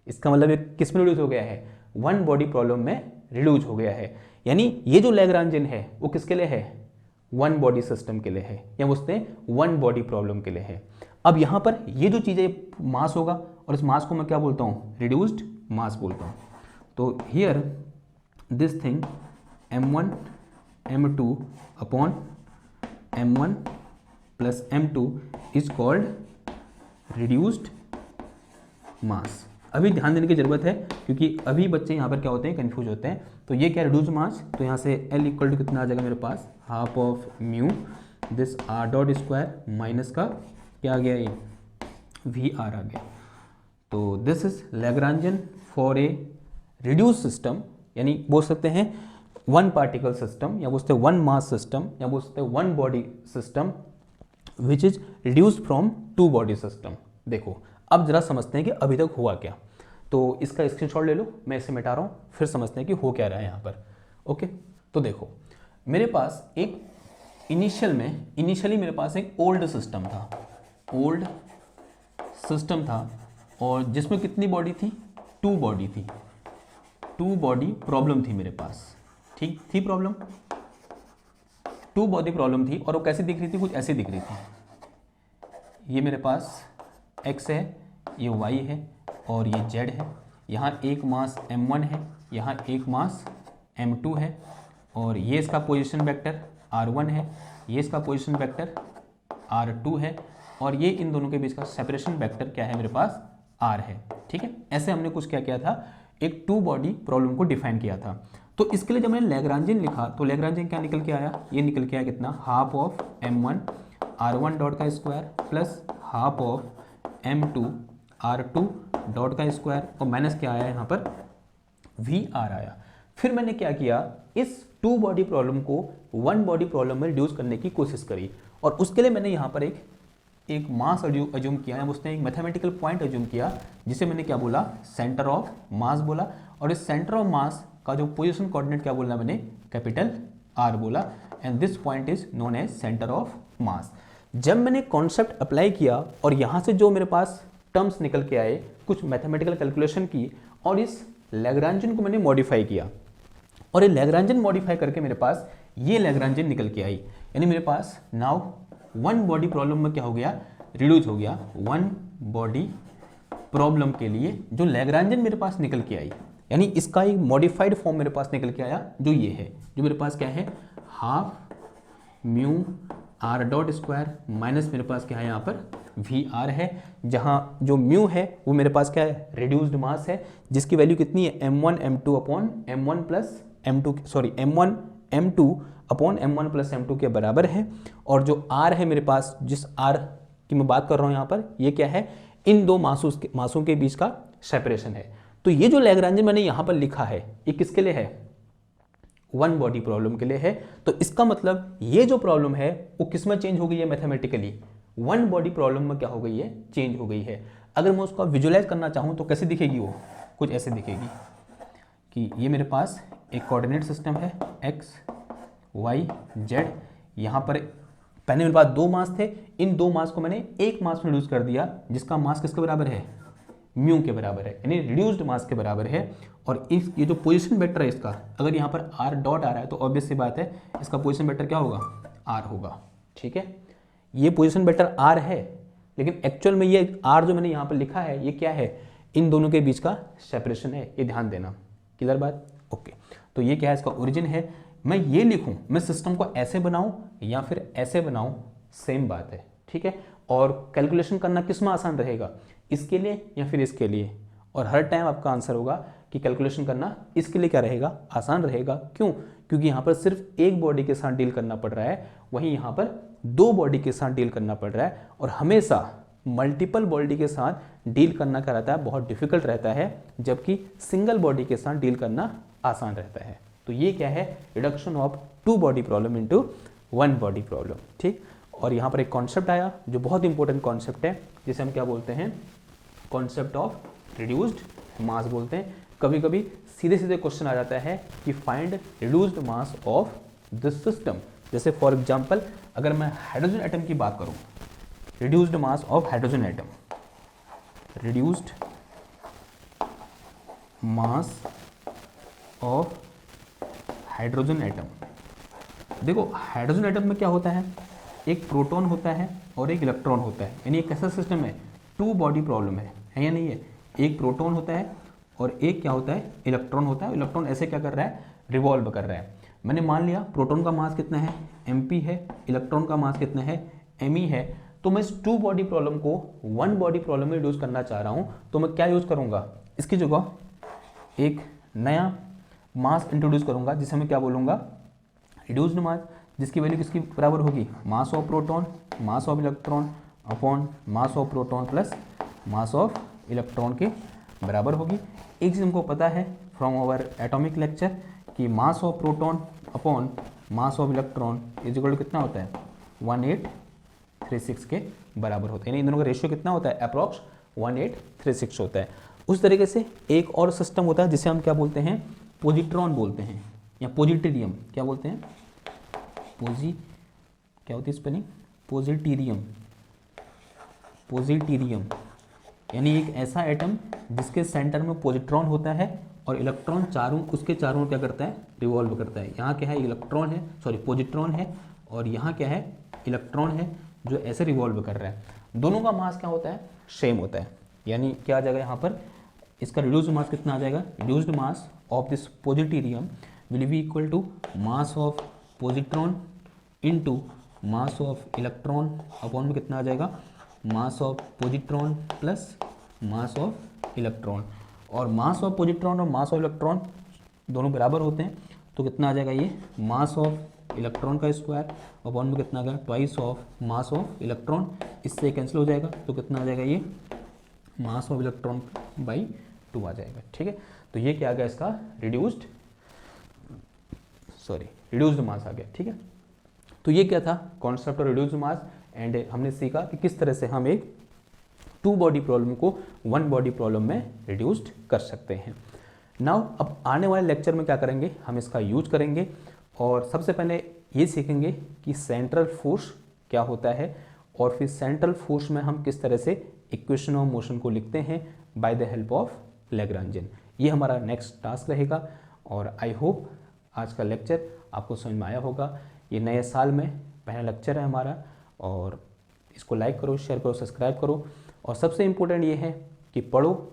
इसका मतलब ये किस में रिड्यूस हो गया है, वन बॉडी प्रॉब्लम में रिड्यूस हो गया है। यानी ये जो लैग्रांजन है वो किसके लिए है, वन बॉडी सिस्टम के लिए है, या बोलते हैं वन बॉडी प्रॉब्लम के लिए है। अब यहाँ पर ये जो चीज़ है मास होगा, और इस मास को मैं क्या बोलता हूँ, रिड्यूस्ड मास बोलता हूँ। तो here this thing m1 m2 upon m1 plus m2 is called reduced mass. अभी ध्यान देने की जरूरत है, क्योंकि अभी बच्चे यहाँ पर क्या होते हैं, कंफ्यूज होते हैं। तो ये क्या रिड्यूस मास, तो यहाँ से L इक्वल टू कितना आ जाएगा मेरे पास, half of mu this r dot square minus का क्या आ गया, ये VR आ गया। तो this is Lagrangian for a reduce system, यानी बोल सकते हैं वन पार्टिकल सिस्टम, या बोलते हैं वन मास सिस्टम, या बोल सकते हैं one body system which is reduced from two body system. देखो अब जरा समझते हैं कि अभी तक हुआ क्या। तो इसका स्क्रीनशॉट ले लो, मैं इसे मिटा रहा हूँ, फिर समझते हैं कि हो क्या रहा है यहाँ पर। ओके, तो देखो मेरे पास एक इनिशियली मेरे पास एक ओल्ड सिस्टम था, और जिसमें कितनी बॉडी थी, 2 बॉडी थी, 2 बॉडी प्रॉब्लम थी मेरे पास, ठीक थी प्रॉब्लम, 2 बॉडी प्रॉब्लम थी। और वो कैसी दिख रही थी, कुछ ऐसी दिख रही थी। ये मेरे पास x है, ये y है, और ये z है। यहाँ एक मास m1 है, यहाँ एक मास m2 है, और ये इसका पोजीशन वेक्टर r1 है, ये इसका पोजीशन वेक्टर r2 है, और ये इन दोनों के बीच का सेपरेशन वेक्टर क्या है मेरे पास, r है। ठीक है, ऐसे हमने कुछ क्या किया था, एक 2 बॉडी प्रॉब्लम को डिफाइन किया था। तो इसके लिए जब मैंने लैग्रांजन लिखा, तो लैग्रांजन क्या निकल के आया, ये निकल के आया कितना, half of m1 r1 dot का square plus half of m2 r2 dot का स्क्वायर, और माइनस क्या आया यहाँ पर, VR आया। फिर मैंने क्या किया, इस 2 बॉडी प्रॉब्लम को 1 बॉडी प्रॉब्लम में रिड्यूस करने की कोशिश करी, और उसके लिए मैंने यहाँ पर एक मास अज्यूम किया, या उसने एक मैथमेटिकल पॉइंट अज्यूम किया, जिसे मैंने क्या बोला, सेंटर ऑफ मास बोला। और इस सेंटर ऑफ मास का जो पोजीशन कोऑर्डिनेट क्या बोला मैंने, कैपिटल R बोला, and this point is known as centre of mass. जब मैंने कॉन्सेप्ट अप्लाई किया और यहाँ से जो मेरे पास टर्म्स निकल के आए, कुछ मैथमेटिकल कैलकुलेशन की, और इस लैग्रांजन को मैंने मॉडिफाई किया, और ये लैग्रांजन मॉडिफाई करके मेरे पास ये लैग्रांजन निकल के आई। यानी मेरे पास नाउ 1 बॉडी प्रॉब्लम में क्या हो गया, रिड्यूस हो गया। 1 बॉडी प्रॉब्लम के लिए जो लैग्रांजन मेरे पास निकल के आई, यानी इसका एक मॉडिफाइड फॉर्म मेरे पास निकल के आया, जो ये है, जो मेरे पास क्या है, half mu r dot square minus मेरे पास क्या है यहाँ पर VR है, जहाँ जो म्यू है वो मेरे पास क्या है, रिड्यूस्ड मास है, जिसकी वैल्यू कितनी है, m1 m2 upon m1 plus m2 sorry m1 m2 upon m1 plus m2 के बराबर है। और जो R है मेरे पास, जिस R की मैं बात कर रहा हूँ यहाँ पर, ये क्या है, इन दो मासों के बीच का सेपरेशन है। तो ये जो लैग्रांजन मैंने यहाँ पर लिखा है, ये किसके लिए है, 1 बॉडी प्रॉब्लम के लिए है। तो इसका मतलब ये जो प्रॉब्लम है वो किस में चेंज हो गई है, मैथमेटिकली 1 बॉडी प्रॉब्लम में क्या हो गई है, चेंज हो गई है। अगर मैं उसको विजुअलाइज करना चाहूँ तो कैसे दिखेगी वो, कुछ ऐसे दिखेगी कि ये मेरे पास एक कोऑर्डिनेट सिस्टम है x y z। यहाँ पर पहले मेरे पास 2 मास थे, इन 2 मास को मैंने एक मास में रिड्यूस कर दिया, जिसका मास किसके बराबर है, म्यू के बराबर है, यानी रिड्यूस्ड मास के बराबर है। और इस ये जो पोजीशन वेक्टर है इसका, अगर यहाँ पर आर डॉट आ रहा है तो ऑब्वियस सी बात है इसका पोजीशन वेक्टर क्या होगा, आर होगा। ठीक है, ये पोजीशन वेक्टर आर है, लेकिन एक्चुअल में ये आर जो मैंने यहाँ पर लिखा है ये क्या है, इन दोनों के बीच का सेपरेशन है, ये ध्यान देना। क्लियर बात? ओके, तो ये क्या है, इसका ओरिजिन है। मैं ये लिखूं, मैं सिस्टम को ऐसे बनाऊं या फिर ऐसे बनाऊं, सेम बात है। ठीक है, और कैलकुलेशन करना किस में आसान रहेगा, इसके लिए या फिर इसके लिए? और हर टाइम आपका आंसर होगा कि कैलकुलेशन करना इसके लिए क्या रहेगा, आसान रहेगा। क्यों? क्योंकि यहाँ पर सिर्फ एक बॉडी के साथ डील करना पड़ रहा है, वहीं यहाँ पर दो बॉडी के साथ डील करना पड़ रहा है। और हमेशा मल्टीपल बॉडी के साथ डील करना क्या रहता है, बहुत डिफिकल्ट रहता है, जबकि सिंगल बॉडी के साथ डील करना आसान रहता है। तो ये क्या है, reduction of two body problem into one body problem. ठीक, और यहाँ पर एक कॉन्सेप्ट आया जो बहुत इंपॉर्टेंट कॉन्सेप्ट है, जिसे हम क्या बोलते हैं, कॉन्सेप्ट ऑफ रिड्यूस्ड मास बोलते हैं। कभी कभी सीधे सीधे क्वेश्चन आ जाता है कि find reduced mass of this system. जैसे फॉर एग्जांपल अगर मैं हाइड्रोजन एटम की बात करूं, reduced mass of hydrogen atom, reduced mass of hydrogen atom. देखो हाइड्रोजन एटम में क्या होता है, एक प्रोटॉन होता है और एक इलेक्ट्रॉन होता है, यानी एक ऐसा सिस्टम है, टू बॉडी प्रॉब्लम है या नहीं है? एक प्रोटॉन होता है और एक क्या होता है, इलेक्ट्रॉन होता है। इलेक्ट्रॉन ऐसे क्या कर रहा है, रिवॉल्व कर रहा है। मैंने मान लिया प्रोटॉन का मास कितना है, mp है, इलेक्ट्रॉन का मास कितना है, me है। तो मैं इस टू बॉडी प्रॉब्लम को वन बॉडी प्रॉब्लम में रिड्यूस करना चाह रहा हूँ, तो मैं क्या यूज करूँगा, इसकी जगह एक नया मास इंट्रोड्यूस करूँगा, जिसे मैं क्या बोलूँगा, रिड्यूस्ड मास, जिसकी वैल्यू किसकी बराबर होगी, मास of proton mass of electron upon mass of proton plus mass of electron के बराबर होगी। एक चीज़ हमको पता है फ्रॉम आवर एटॉमिक लेक्चर कि mass of proton upon mass of electron is equal to कितना होता है, 1836 के बराबर होता है। यानी इन दोनों का रेशियो कितना होता है, अप्रॉक्स 1836 होता है। उस तरीके से एक और सिस्टम होता है जिसे हम क्या बोलते हैं, पॉजिट्रॉन बोलते हैं या पॉजिटेरियम। क्या बोलते हैं, क्या होती है स्पेलिंग, पॉजिटेरियम। पॉजिटेरियम यानी एक ऐसा एटम जिसके सेंटर में पॉजिट्रॉन होता है और इलेक्ट्रॉन उसके चारों क्या करता है, रिवॉल्व करता है। यहाँ क्या है, इलेक्ट्रॉन है, सॉरी पॉजिट्रॉन है, और यहाँ क्या है, इलेक्ट्रॉन है जो ऐसे रिवॉल्व कर रहा है। दोनों का मास क्या होता है, सेम होता है। यानी क्या आ जाएगा यहाँ पर, इसका रिड्यूस्ड मास कितना आ जाएगा, reduced mass of this positronium will be equal to mass of positron into mass of electron upon में कितना आ जाएगा, mass of positron plus mass of electron. और मास ऑफ पॉजिट्रॉन और मास ऑफ इलेक्ट्रॉन दोनों बराबर होते हैं, तो कितना आ जाएगा ये, मास ऑफ इलेक्ट्रॉन का स्क्वायर अपॉन में कितना आ गया, twice of mass of electron. इससे कैंसिल हो जाएगा तो कितना आ जाएगा, ये मास ऑफ इलेक्ट्रॉन बाई 2 आ जाएगा। ठीक है, तो ये क्या आ गया, इसका रिड्यूस्ड मास आ गया। ठीक है, तो ये क्या था, concept of reduced mass. And हमने सीखा कि किस तरह से हम एक टू बॉडी प्रॉब्लम को वन बॉडी प्रॉब्लम में रिड्यूस्ड कर सकते हैं। नाउ अब आने वाले लेक्चर में क्या करेंगे, हम इसका यूज करेंगे और सबसे पहले ये सीखेंगे कि सेंट्रल फोर्स क्या होता है, और फिर सेंट्रल फोर्स में हम किस तरह से इक्वेशन ऑफ मोशन को लिखते हैं by the help of Lagrangian. ये हमारा नेक्स्ट टास्क रहेगा। और आई होप आज का लेक्चर आपको समझ में आया होगा। ये नए साल में पहला लेक्चर है हमारा, और इसको लाइक करो, शेयर करो, सब्सक्राइब करो। और सबसे इम्पोर्टेंट ये है कि पढ़ो।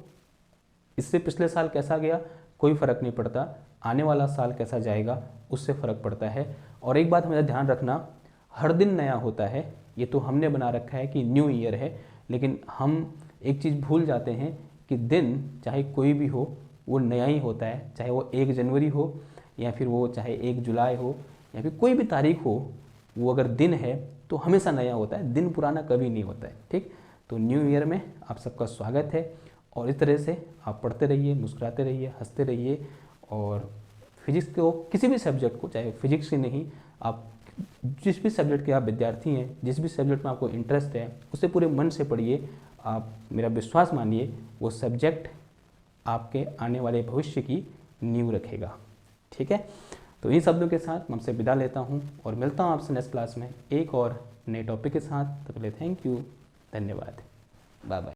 इससे पिछले साल कैसा गया कोई फ़र्क नहीं पड़ता, आने वाला साल कैसा जाएगा उससे फ़र्क पड़ता है। और एक बात हमें ध्यान रखना, हर दिन नया होता है। ये तो हमने बना रखा है कि न्यू ईयर है, लेकिन हम एक चीज़ भूल जाते हैं कि दिन चाहे कोई भी हो वो नया ही होता है। चाहे वो 1 जनवरी हो या फिर वो चाहे 1 जुलाई हो या फिर कोई भी तारीख हो, वो अगर दिन है तो हमेशा नया होता है, दिन पुराना कभी नहीं होता है। ठीक, तो न्यू ईयर में आप सबका स्वागत है। और इस तरह से आप पढ़ते रहिए, मुस्कुराते रहिए, हंसते रहिए। और फिजिक्स को, किसी भी सब्जेक्ट को, चाहे फिजिक्स ही नहीं, आप जिस भी सब्जेक्ट के आप विद्यार्थी हैं, जिस भी सब्जेक्ट में आपको इंटरेस्ट है, उसे पूरे मन से पढ़िए। आप मेरा विश्वास मानिए, वो सब्जेक्ट आपके आने वाले भविष्य की नींव रखेगा। ठीक है, तो इन शब्दों के साथ मैं आपसे विदा लेता हूँ और मिलता हूँ आपसे नेक्स्ट क्लास में एक और नए टॉपिक के साथ। तब तक के लिए थैंक यू, धन्यवाद, बाय बाय।